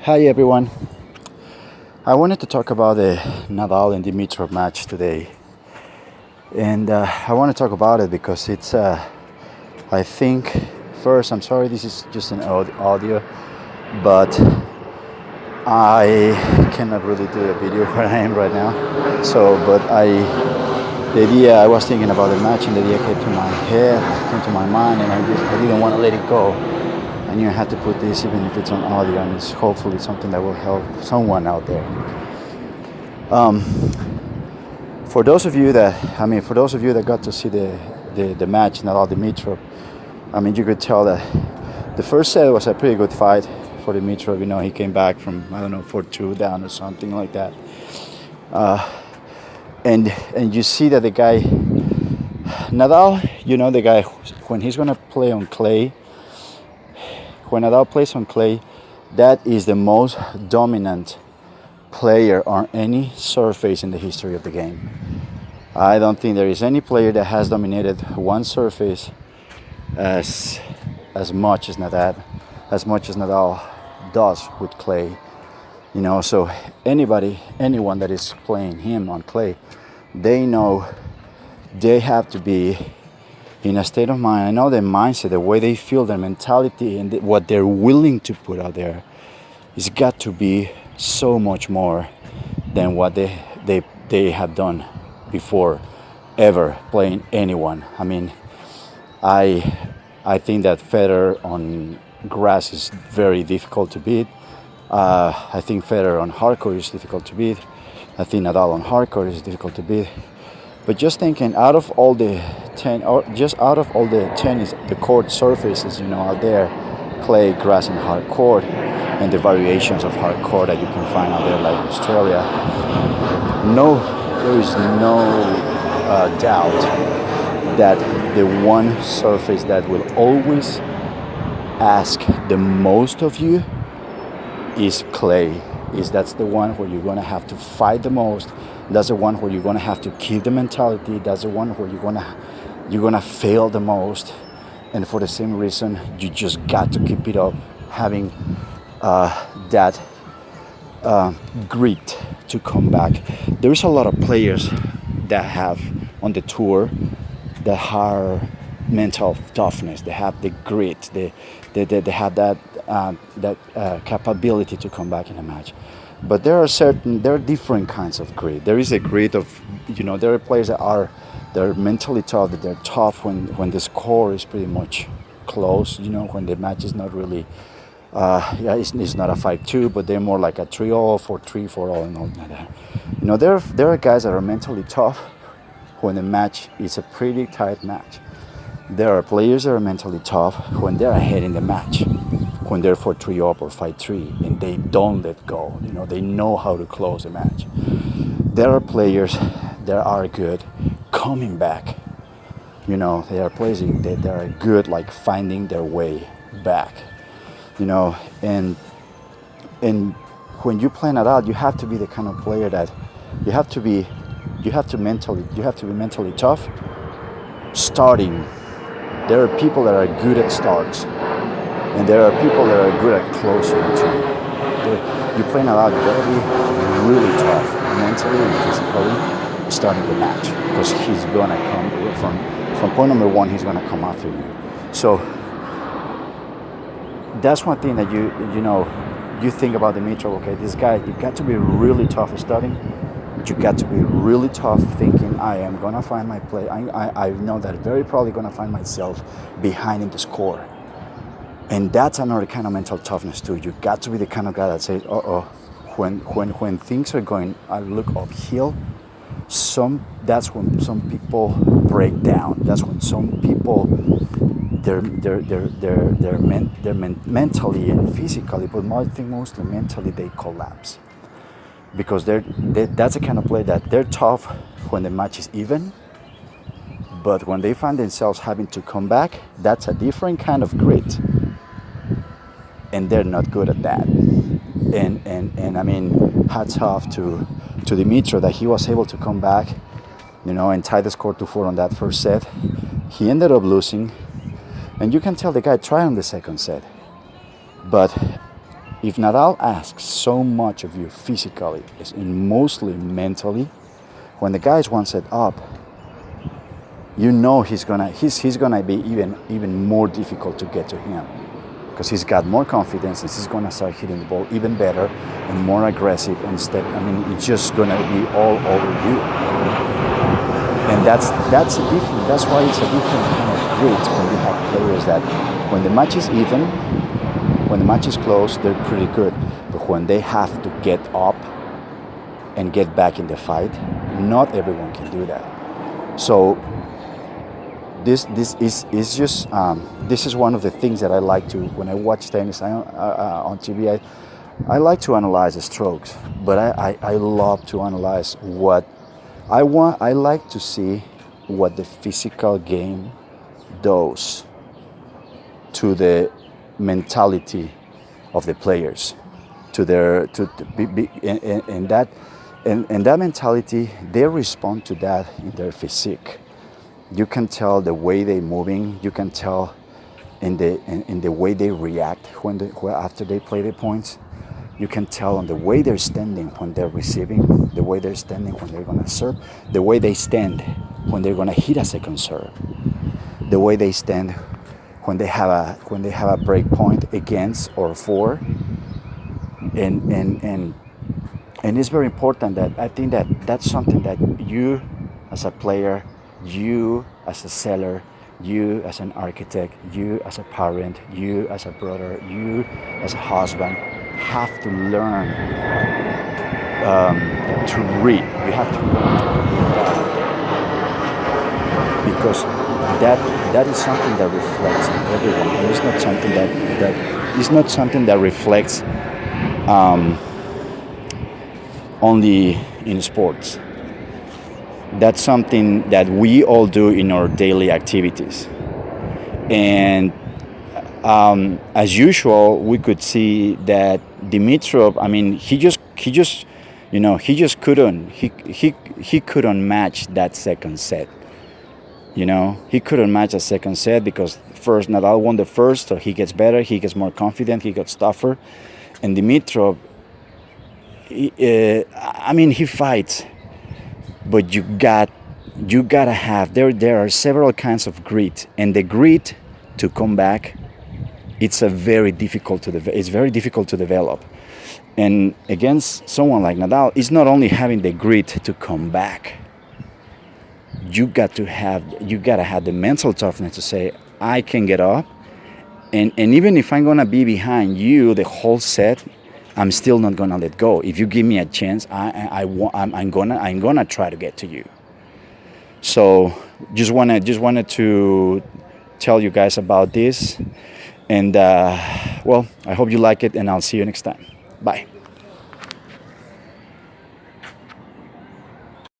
Hi everyone. I wanted to talk about the Nadal and Dimitrov match today, and I want to talk about it because it's. I think first, I'm sorry, this is just an audio, but I cannot really do a video where I am right now. The idea I was thinking about the match, and the idea came to my head, came to my mind, and I didn't want to let it go. I knew I had to put this, even if it's on audio, and it's hopefully something that will help someone out there. For those of you that got to see the match, Nadal Dimitrov, you could tell that the first set was a pretty good fight for Dimitrov. He came back from 4-2 down or something like that, and you see that the guy Nadal, the guy when he's gonna play on clay. When Nadal plays on clay, that is the most dominant player on any surface in the history of the game. I don't think there is any player that has dominated one surface as much as Nadal does with clay. So anyone that is playing him on clay, they know they have to be in a state of mind. I know their mindset, the way they feel, their mentality, and what they're willing to put out there has got to be so much more than what they have done before, ever playing anyone. I think that Federer on grass is very difficult to beat. I think Federer on hardcourt is difficult to beat. I think Nadal on hardcourt is difficult to beat. But just thinking, out of all the tennis, the court surfaces, out there, clay, grass, and hard court, and the variations of hard court that you can find out there, like Australia, there is no doubt that the one surface that will always ask the most of you is clay. That's the one where you're gonna have to fight the most. That's the one where you're gonna have to keep the mentality. That's the one where you're gonna fail the most. And for the same reason, you just got to keep it up, having that grit to come back. There is a lot of players that have on the tour that have mental toughness. They have the grit. They have that capability to come back in a match. But there are different kinds of grit. There is a grit of, there are players they're mentally tough, that they're tough when the score is pretty much close, when the match is not really, it's not a 5-2, but they're more like a 3-0, 4-3, 4-0, and all like that. There are guys that are mentally tough when the match is a pretty tight match. There are players that are mentally tough when they're ahead in the match, when they're 4-3 up or 5-3, and they don't let go. They know how to close the match. There are players that are good coming back. There are players that are good, like finding their way back. And when you plan it out, you have to be the kind of player that you have to be mentally tough. Starting, there are people that are good at starts, and there are people that are good at closing too. You plan it out, you gotta be really tough, mentally and physically, starting the match, because he's gonna come from point number one. He's gonna come after you. So that's one thing that you think about Dimitrov. Okay, this guy, you got to be really tough at starting. You got to be really tough thinking, I am gonna find my play. I know that very probably gonna find myself behind in the score. And that's another kind of mental toughness too. You got to be the kind of guy that says, when things are going, I look uphill. That's when some people break down. That's when some people, they're mentally and physically, but I think mostly mentally, they collapse, because that's the kind of play that they're tough when the match is even, but when they find themselves having to come back, that's a different kind of grit. And they're not good at that. And hats off to Dimitrov that he was able to come back, and tie the score to 4 on that first set. He ended up losing, and you can tell the guy tried on the second set, but if Nadal asks so much of you physically and mostly mentally, when the guy is one set up, you know he's gonna be even more difficult to get to him, because he's got more confidence and he's gonna start hitting the ball even better and more aggressive and step. I mean, it's just gonna be all over you, and that's a different. That's why it's a different kind of grit when you have players that, when the match is even, when the match is close, they're pretty good, but when they have to get up and get back in the fight, not everyone can do that. So this is just this is one of the things that I like to, when I watch tennis on TV. I like to analyze the strokes, but I love to analyze what I want. I like to see what the physical game does to the mentality of the players, to their and that mentality, they respond to that in their physique. You can tell the way they're moving. You can tell in the way they react after they play the points. You can tell on the way they're standing when they're receiving, the way they're standing when they're gonna serve, the way they stand when they're gonna hit a second serve, the way they stand when they have a break point against or for, and it's very important. That I think that's something that you as a player, you as a seller, you as an architect, you as a parent, you as a brother, you as a husband have to learn to read. You have to learn to read that, because that is something that reflects on everyone, and it's not something that is not something that reflects only in sports. That's something that we all do in our daily activities. And as usual, we could see that Dimitrov, I mean, he just couldn't match that second set. He couldn't match a second set because first Nadal won the first, so he gets better, he gets more confident, he gets tougher. And Dimitrov, he fights, but you gotta have, there are several kinds of grit, and the grit to come back, it's very difficult to develop. And against someone like Nadal, it's not only having the grit to come back. You gotta have the mental toughness to say, I can get up, and even if I'm gonna be behind you the whole set, I'm still not gonna let go. If you give me a chance, I'm gonna try to get to you. So just wanted to tell you guys about this, and I hope you like it, and I'll see you next time. Bye.